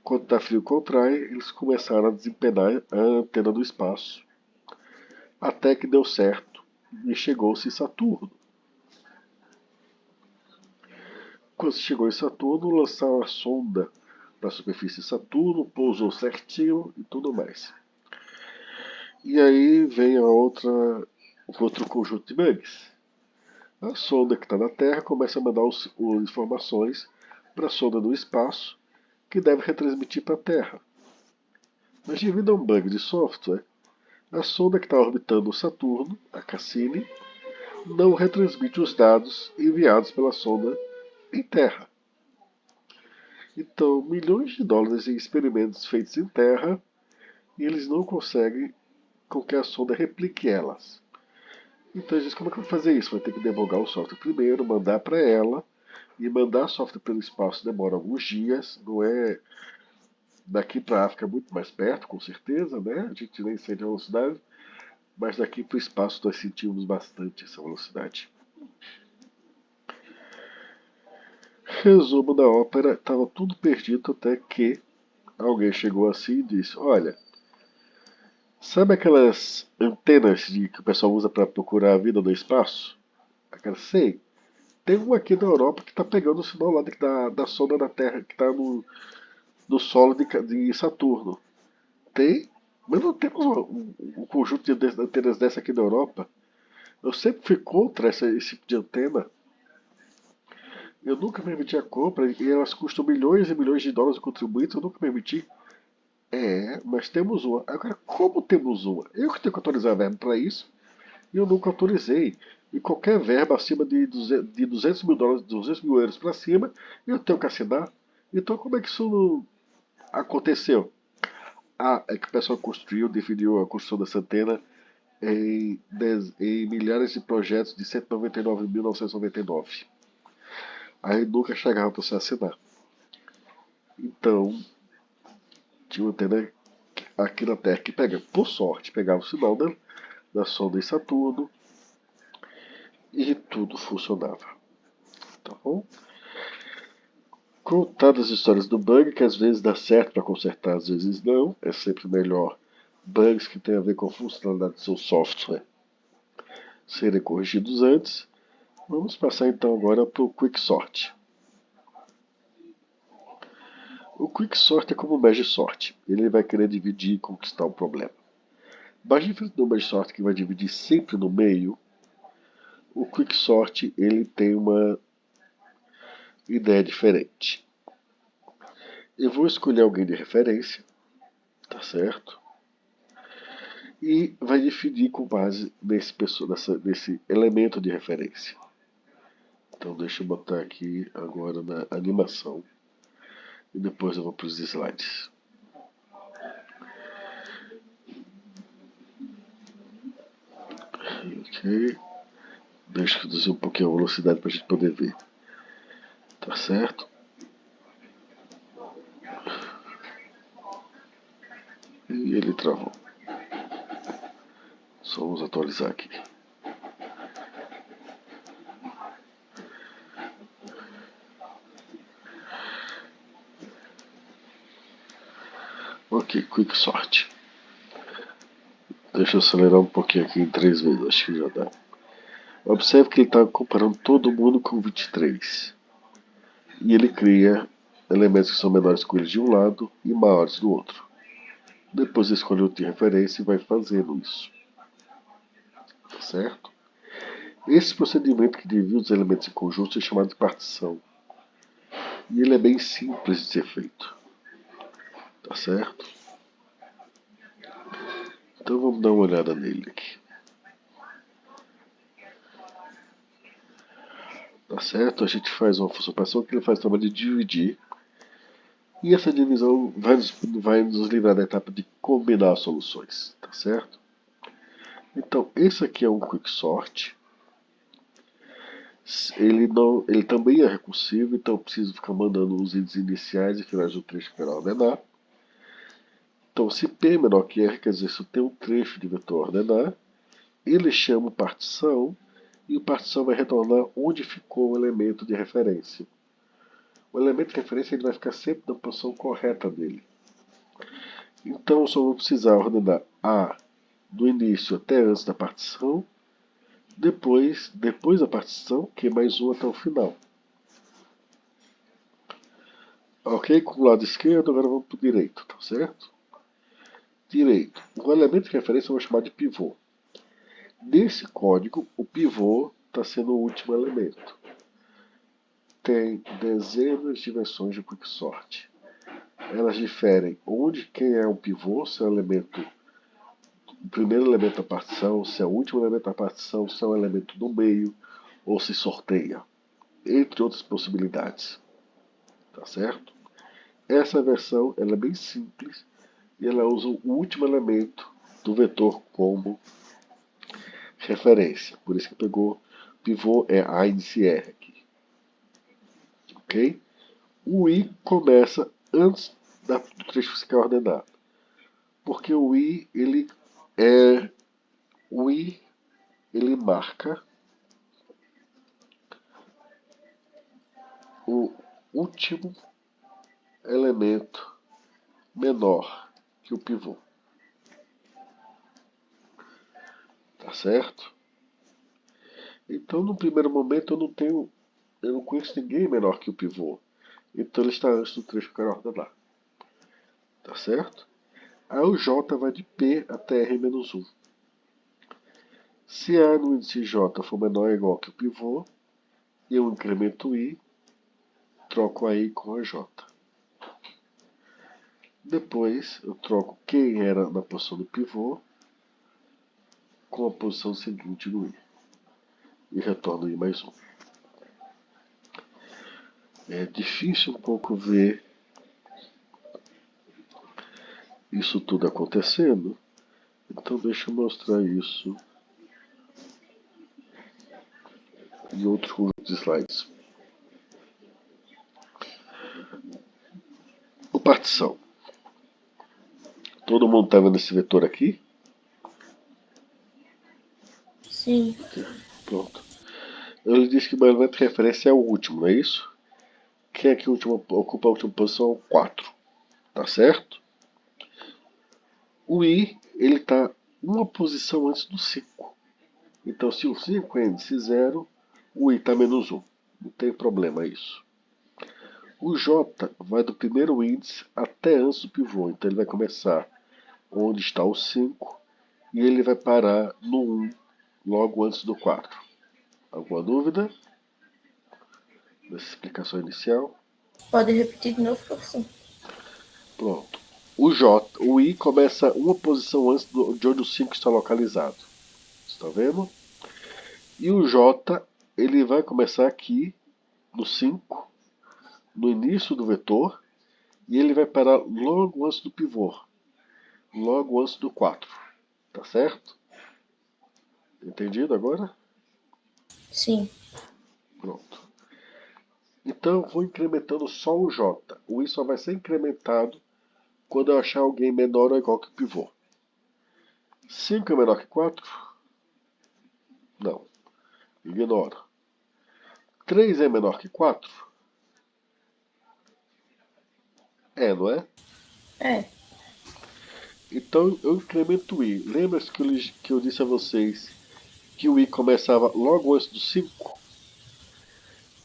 Quando está frio, contrai. Eles começaram a desempenar a antena do espaço. Até que deu certo e chegou-se Saturno. Quando se chegou em Saturno, lançaram a sonda na superfície de Saturno, pousou certinho e tudo mais. E aí vem outro conjunto de bugs. A sonda que está na Terra começa a mandar as informações para a sonda do espaço, que deve retransmitir para a Terra. Mas devido a um bug de software, a sonda que está orbitando o Saturno, a Cassini, não retransmite os dados enviados pela sonda em Terra. Então, milhões de dólares em experimentos feitos em Terra e eles não conseguem com que a sonda replique elas. Então eles dizem, como é que eu vou fazer isso? Vai ter que debogar o software primeiro, mandar para ela, e mandar software pelo espaço demora alguns dias, não é daqui para a África é muito mais perto, com certeza, né? A gente nem sente a velocidade, mas daqui para o espaço nós sentimos bastante essa velocidade. Resumo da ópera, estava tudo perdido até que alguém chegou assim e disse, olha, sabe aquelas antenas que o pessoal usa para procurar a vida no espaço? Aquelas, sei. Tem uma aqui na Europa que está pegando o sinal lá da sonda da Terra, que está no solo de Saturno. Tem, mas não temos um conjunto de antenas dessa aqui na Europa. Eu sempre fui contra esse tipo de antena. Eu nunca permiti a compra e elas custam milhões e milhões de dólares contribuintes. Eu nunca permiti. É, mas temos uma. Agora, como temos uma? Eu que tenho que autorizar a verba para isso e eu nunca autorizei. E qualquer verba acima de 200 mil dólares, 200 mil euros para cima, eu tenho que assinar. Então, como é que isso não aconteceu? Ah, é que o pessoal definiu a construção dessa antena em milhares de projetos de 199.999. Aí nunca chegava para você assinar. Então, tinha uma antena aqui na Terra que pega, por sorte, pegava o sinal da sonda em Saturno e tudo funcionava. Tá bom? Contadas as histórias do bug, que às vezes dá certo para consertar, às vezes não. É sempre melhor bugs que tem a ver com a funcionalidade do seu software serem corrigidos antes. Vamos passar então agora para o Quicksort. O Quicksort é como o Merge Sort. Ele vai querer dividir e conquistar o problema. Mas diferente do Merge Sort, que vai dividir sempre no meio, o Quicksort ele tem uma ideia diferente. Eu vou escolher alguém de referência, tá certo? E vai definir com base nesse elemento de referência. Então deixa eu botar aqui agora na animação e depois eu vou para os slides. Ok. Deixa eu reduzir um pouquinho a velocidade para a gente poder ver. Tá certo? E ele travou. Só vamos atualizar aqui. Ok, Quicksort. Deixa eu acelerar um pouquinho aqui em 3 vezes, acho que já dá. Observe que ele está comparando todo mundo com 23. E ele cria elementos que são menores que eles de um lado e maiores do outro. Depois escolhe outro de referência e vai fazendo isso. Tá certo? Esse procedimento que divide os elementos em conjuntos é chamado de partição. E ele é bem simples de ser feito. Tá certo? Então vamos dar uma olhada nele aqui. Tá certo? A gente faz uma função partição que ele faz o trabalho de dividir. E essa divisão vai nos livrar da etapa de combinar as soluções. Tá certo? Então, esse aqui é um quicksort. Ele também é recursivo, então eu preciso ficar mandando os índices iniciais e finais do trecho que eu quero ordenar. Então, se P é menor que R, quer dizer, se eu tenho um trecho de vetor ordenar, ele chama o partição, e o partição vai retornar onde ficou o elemento de referência. O elemento de referência ele vai ficar sempre na posição correta dele. Então, eu só vou precisar ordenar A do início até antes da partição, depois da partição, Q mais 1 até o final. Ok? Com o lado esquerdo, agora vamos para o direito, tá certo? Direito. O elemento de referência eu vou chamar de pivô. Nesse código, o pivô está sendo o último elemento. Tem dezenas de versões de quicksort. Elas diferem onde quem é um pivô, se é o elemento, o primeiro elemento da partição, se é o último elemento da partição, se é um elemento do meio, ou se sorteia, entre outras possibilidades. Tá certo? Essa versão ela é bem simples e ela usa o último elemento do vetor como referência. Por isso que pegou pivô é A índice R aqui. Ok? O I começa antes do trecho ficar ordenado. Porque o I ele marca o último elemento menor que o pivô. Tá certo? Então, no primeiro momento, eu não conheço ninguém menor que o pivô. Então, ele está antes do trecho que eu quero ordenar. Tá certo? Aí o J vai de P até R menos 1. Se A no índice J for menor ou igual que o pivô, eu incremento I, troco a I com a J. Depois, eu troco quem era na posição do pivô com a posição seguinte do I. E retorno I mais 1. É difícil um pouco ver isso tudo acontecendo, então deixa eu mostrar isso em outros conjuntos de slides. O partição. Todo mundo está vendo esse vetor aqui? Sim. Pronto. Eu disse que o meu elemento de referência é o último, não é isso? Quem é que ocupa a última posição? 4. Tá certo? O I, ele está uma posição antes do 5. Então, se o 5 é índice 0, o I está menos 1. Não tem problema isso. O J vai do primeiro índice até antes do pivô. Então, ele vai começar onde está o 5 e ele vai parar no 1 logo antes do 4. Alguma dúvida nessa explicação inicial? Pode repetir de novo, professor? Pronto. O I começa uma posição antes de onde o 5 está localizado. Está vendo? E o J, ele vai começar aqui no 5, no início do vetor, e ele vai parar logo antes do pivô, logo antes do 4. Tá certo? Entendido agora? Sim. Pronto. Então eu vou incrementando só o J. O I só vai ser incrementado quando eu achar alguém menor ou igual que o pivô. 5 é menor que 4? Não. Ignora. 3 é menor que 4? É, não é? É. Então eu incremento o I. Lembra-se que eu disse a vocês que o I começava logo antes do 5?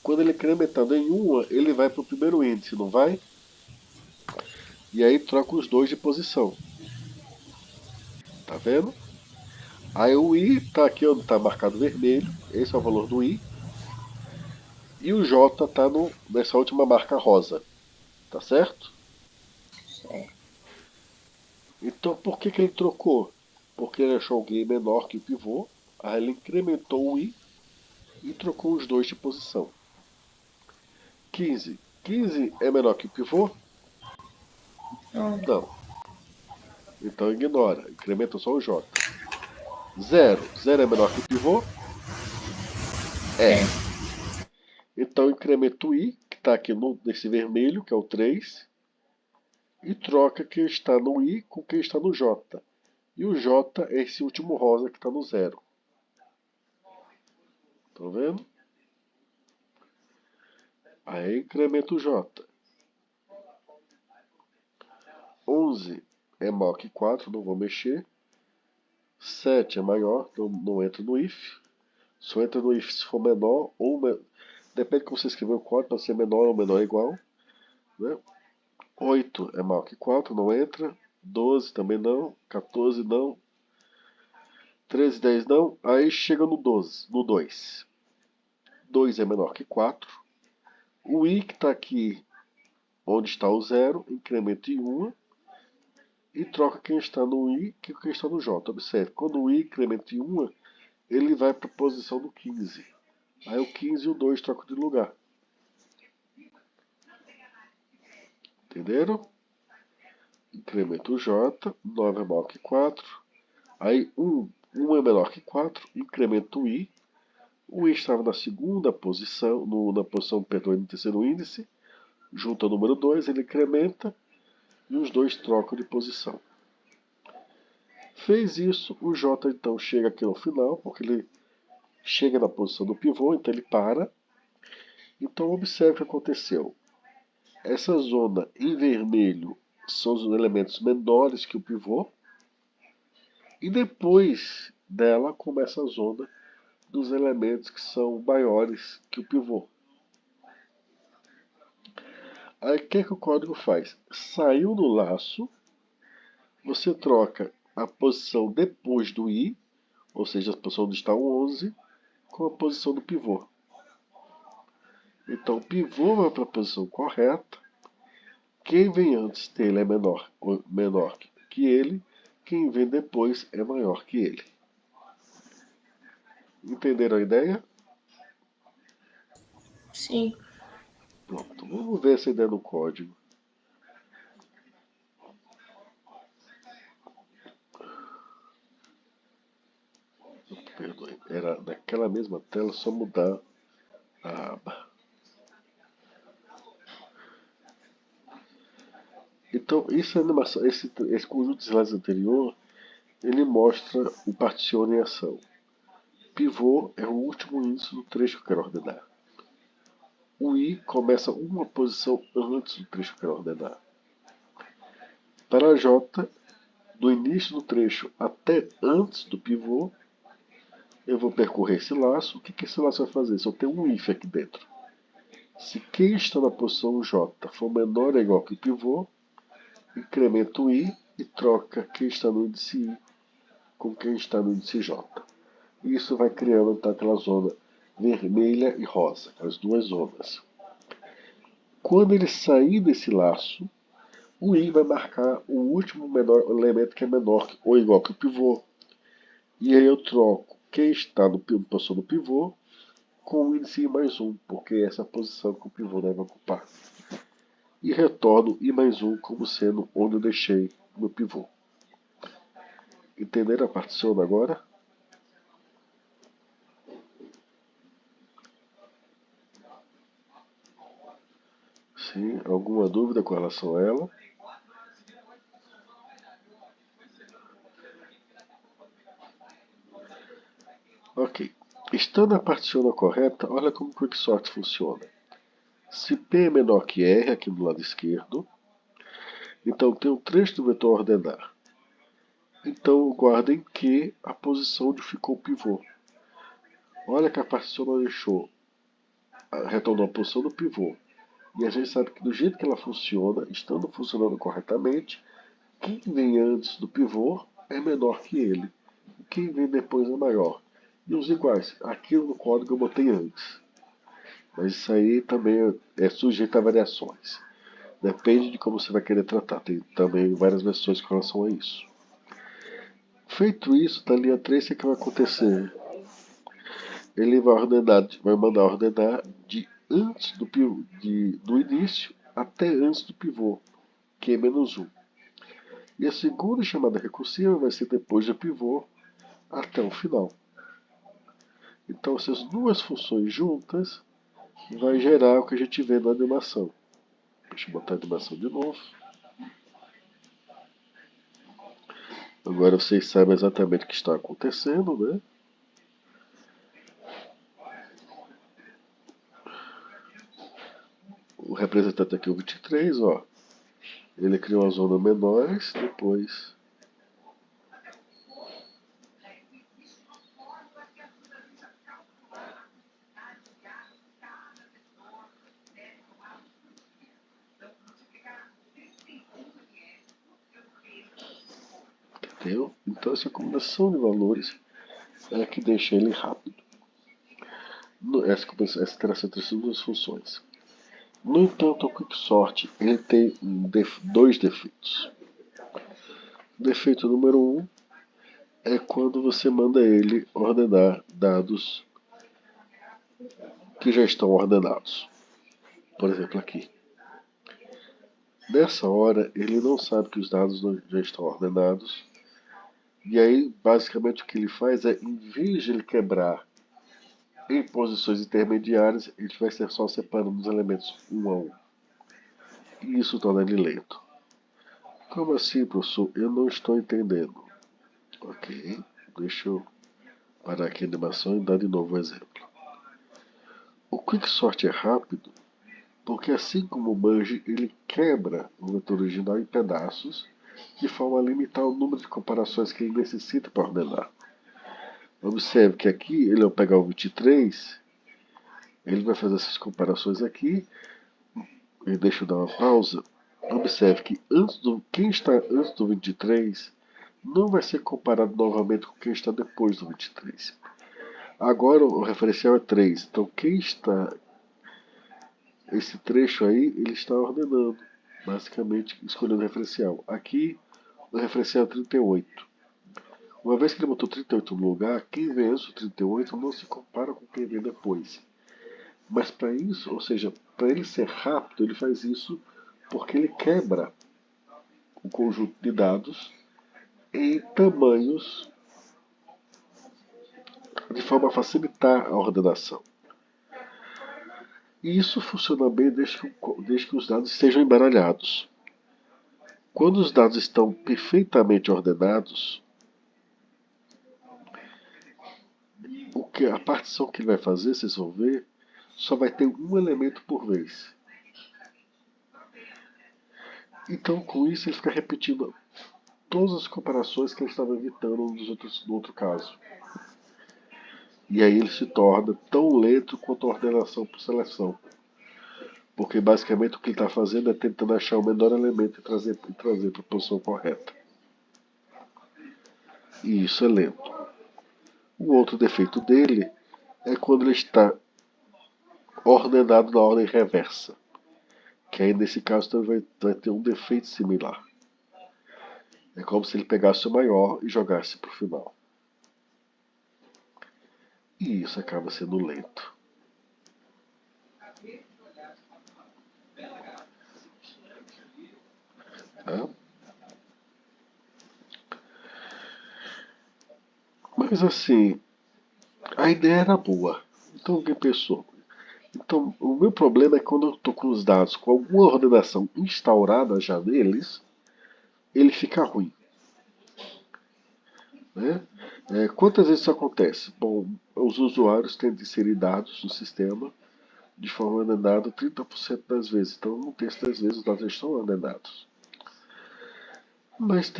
Quando ele é incrementado em 1, ele vai para o primeiro índice, não vai? E aí troca os dois de posição. Tá vendo? Aí o I está aqui onde está marcado vermelho, esse é o valor do I. E o J está nessa última marca rosa, tá certo? Certo. Então por que ele trocou? Porque ele achou alguém menor que o pivô, aí ele incrementou o I e trocou os dois de posição. 15. 15 é menor que o pivô? Não. Não. Então ignora, incrementa só o J. 0. 0 é menor que o pivô? É. Então incrementa o I, que está aqui nesse vermelho, que é o 3, e troca quem está no I com quem está no J. E o J é esse último rosa que está no 0. Estão vendo? Aí incrementa o J. 11 é maior que 4, não vou mexer. 7 é maior, então não entra no if. Só entra no if se for menor ou... Depende de como você escrever o código, pode ser menor ou menor igual. Né? 8 é maior que 4, não entra. 12 também não. 14 não. 13 e 10 não. Aí chega no 12, no 2. 2 é menor que 4. O i que está aqui onde está o 0, incrementa em 1 e troca quem está no i com quem está no j. Observe, quando o i incrementa em 1, ele vai para a posição do 15. Aí o 15 e o 2 trocam de lugar. Entenderam? Incrementa o j, 9 é maior que 4. Aí 1 é menor que 4, incrementa o i. O i estava na segunda posição, na posição, perdão, no terceiro índice. Junta o número 2, ele incrementa e os dois trocam de posição. Fez isso, o J então chega aqui no final, porque ele chega na posição do pivô, então ele para. Então observe o que aconteceu. Essa zona em vermelho são os elementos menores que o pivô. E depois dela começa a zona dos elementos que são maiores que o pivô. Aí o que o código faz? Saiu do laço, você troca a posição depois do i, ou seja, a posição onde está o 11, com a posição do pivô. Então o pivô vai para a posição correta, quem vem antes dele é menor que ele, quem vem depois é maior que ele. Entenderam a ideia? Sim. Pronto, vamos ver essa ideia no código. Perdoe, era naquela mesma tela, só mudar a aba. Então, esse conjunto de slides anterior, ele mostra o particione em ação. Pivô é o último índice do trecho que eu quero ordenar. O i começa uma posição antes do trecho que eu quero ordenar. Para j, do início do trecho até antes do pivô, eu vou percorrer esse laço. O que esse laço vai fazer? Se eu tenho um if aqui dentro, se quem está na posição j for menor ou igual que o pivô, incrementa o i e troca quem está no índice i com quem está no índice j. E isso vai criando então, aquela zona vermelha e rosa, as duas zonas. Quando ele sair desse laço, o i vai marcar o último elemento que é menor ou igual que o pivô. E aí eu troco quem está na posição do pivô com o índice i mais 1, porque essa é a posição que o pivô deve ocupar. E retorno i mais 1 como sendo onde eu deixei o meu pivô. Entenderam a partição agora? Sim, alguma dúvida com relação a ela? Ok. Estando a partição correta, olha como o Quicksort funciona. Se P é menor que R, aqui do lado esquerdo, então tem um trecho do vetor ordenar. Então guardem Q a posição onde ficou o pivô. Olha que a partição não deixou, retornou a posição do pivô. E a gente sabe que do jeito que ela funciona, estando funcionando corretamente, quem vem antes do pivô é menor que ele. quem vem depois é maior. E os iguais, aquilo no código eu botei antes. Mas isso aí também é sujeito a variações. Depende de como você vai querer tratar. Tem também várias versões com relação a isso. Feito isso, da linha 3, o que vai acontecer? Ele vai mandar ordenar de antes do início até antes do pivô, que é -1. E a segunda chamada recursiva vai ser depois do pivô até o final. Então essas duas funções juntas vai gerar o que a gente vê na animação. Deixa eu botar a animação de novo. Agora vocês sabem exatamente o que está acontecendo, né? O representante aqui, o 23, ó. Ele criou a zona menores, depois... Entendeu? Então essa combinação de valores é que deixa ele rápido. Essa interação entre essas duas funções. No entanto, o Quicksort ele tem dois defeitos. O defeito número 1 é quando você manda ele ordenar dados que já estão ordenados. Por exemplo, aqui. Nessa hora, ele não sabe que os dados já estão ordenados. E aí, basicamente, o que ele faz é, em vez de ele quebrar em posições intermediárias, ele vai ser só separando os elementos um a um. E isso torna ele lento. Como assim, professor? Eu não estou entendendo. Ok, deixa eu parar aqui a animação e dar de novo o exemplo. O Quicksort é rápido porque, assim como o Merge, ele quebra o vetor original em pedaços de forma a limitar o número de comparações que ele necessita para ordenar. Observe que aqui ele vai pegar o 23, ele vai fazer essas comparações aqui, e deixa eu dar uma pausa. Observe que quem está antes do 23 não vai ser comparado novamente com quem está depois do 23. Agora o referencial é 3, então quem está... Esse trecho aí, ele está ordenando, basicamente escolhendo o referencial. Aqui, o referencial é 38. Uma vez que ele botou 38 no lugar, quem vê antes do 38 não se compara com quem vem depois. Mas para isso, ou seja, para ele ser rápido, ele faz isso porque ele quebra o conjunto de dados em tamanhos de forma a facilitar a ordenação. E isso funciona bem desde que os dados sejam embaralhados. Quando os dados estão perfeitamente ordenados, a partição que ele vai fazer, vocês vão ver, só vai ter um elemento por vez. Então, com isso, ele fica repetindo todas as comparações que ele estava evitando no outro caso. E aí ele se torna tão lento quanto a ordenação por seleção. Porque basicamente o que ele está fazendo é tentando achar o menor elemento e trazer para a posição correta. E isso é lento. O outro defeito dele é quando ele está ordenado na ordem reversa. Que aí nesse caso também vai ter um defeito similar. É como se ele pegasse o maior e jogasse para o final. E isso acaba sendo lento. Tá? Mas assim, a ideia era boa. Então alguém pensou. Então o meu problema é quando eu estou com os dados com alguma ordenação instaurada já neles, ele fica ruim. Né? Quantas vezes isso acontece? Bom, os usuários têm de inserir dados no sistema de forma ordenada 30% das vezes. Então, um terço das vezes os dados já estão ordenados. Mas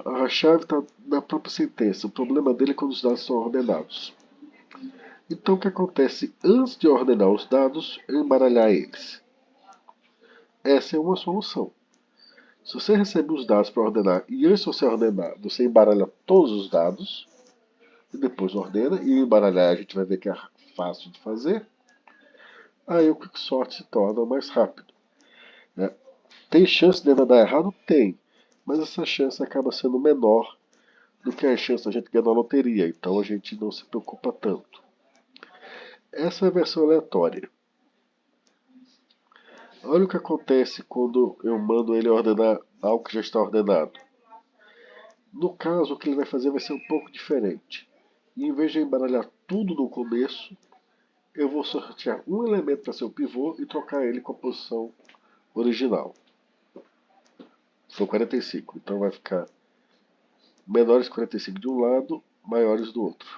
a chave está na própria sentença. O problema dele é quando os dados são ordenados. Então, o que acontece? Antes de ordenar os dados, é embaralhar eles. Essa é uma solução. Se você recebe os dados para ordenar e antes de você ordenar, você embaralha todos os dados, e depois ordena, e embaralhar a gente vai ver que é fácil de fazer, aí o quicksort se torna mais rápido. Né? Tem chance de dar errado? Tem, mas essa chance acaba sendo menor do que a chance de a gente ganhar na loteria, então a gente não se preocupa tanto. Essa é a versão aleatória. Olha o que acontece quando eu mando ele ordenar algo que já está ordenado. No caso, o que ele vai fazer vai ser um pouco diferente. E em vez de embaralhar tudo no começo, eu vou sortear um elemento para ser o pivô e trocar ele com a posição original. São 45, então vai ficar menores 45 de um lado, maiores do outro.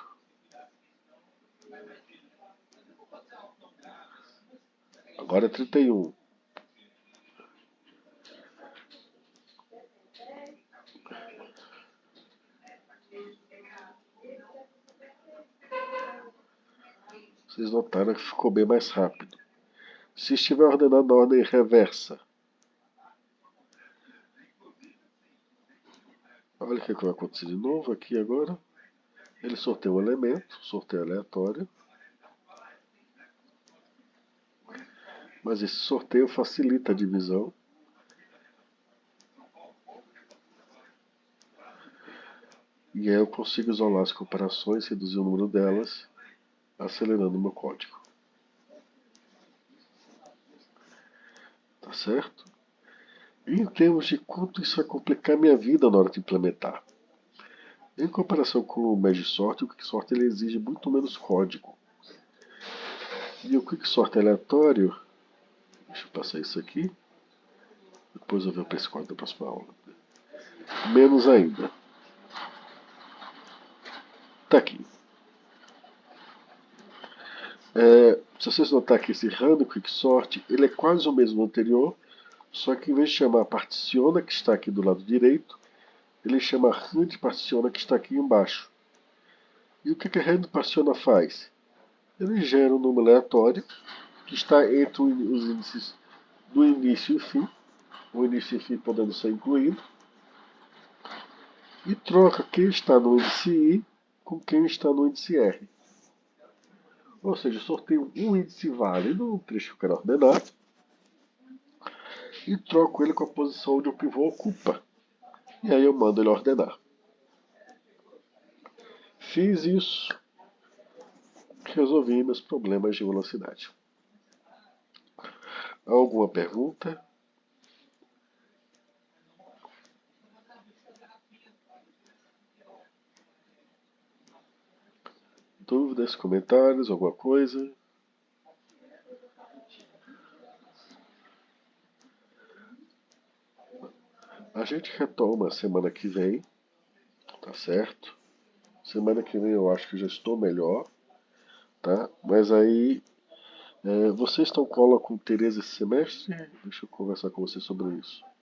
Agora é 31. Vocês notaram que ficou bem mais rápido. Se estiver ordenado na ordem reversa, olha o que vai acontecer de novo aqui agora. Ele sorteia um elemento, sorteio aleatório. Mas esse sorteio facilita a divisão. E aí eu consigo isolar as comparações, reduzir o número delas, acelerando o meu código. Tá certo? E em termos de quanto isso vai complicar minha vida na hora de implementar. Em comparação com o Megsort, o Quicksort ele exige muito menos código. E o Quicksort aleatório, deixa eu passar isso aqui, depois eu vejo para esse código da próxima aula. Menos ainda. Tá aqui. Se vocês notarem que esse random quicksort ele é quase o mesmo anterior, só que em vez de chamar particiona, que está aqui do lado direito, ele chama rand particiona, que está aqui embaixo. E o que a rand particiona faz? Ele gera um número aleatório que está entre os índices do início e fim, o início e fim podendo ser incluído, e troca quem está no índice I com quem está no índice R. Ou seja, eu sorteio um índice válido, um trecho que eu quero ordenar, e troco ele com a posição onde o pivô ocupa. E aí eu mando ele ordenar. Fiz isso, resolvi meus problemas de velocidade. Alguma pergunta? Dúvidas, comentários, alguma coisa? A gente retoma semana que vem, tá certo? Semana que vem eu acho que já estou melhor, tá? Mas aí, vocês estão com aula com Tereza esse semestre? Deixa eu conversar com você sobre isso.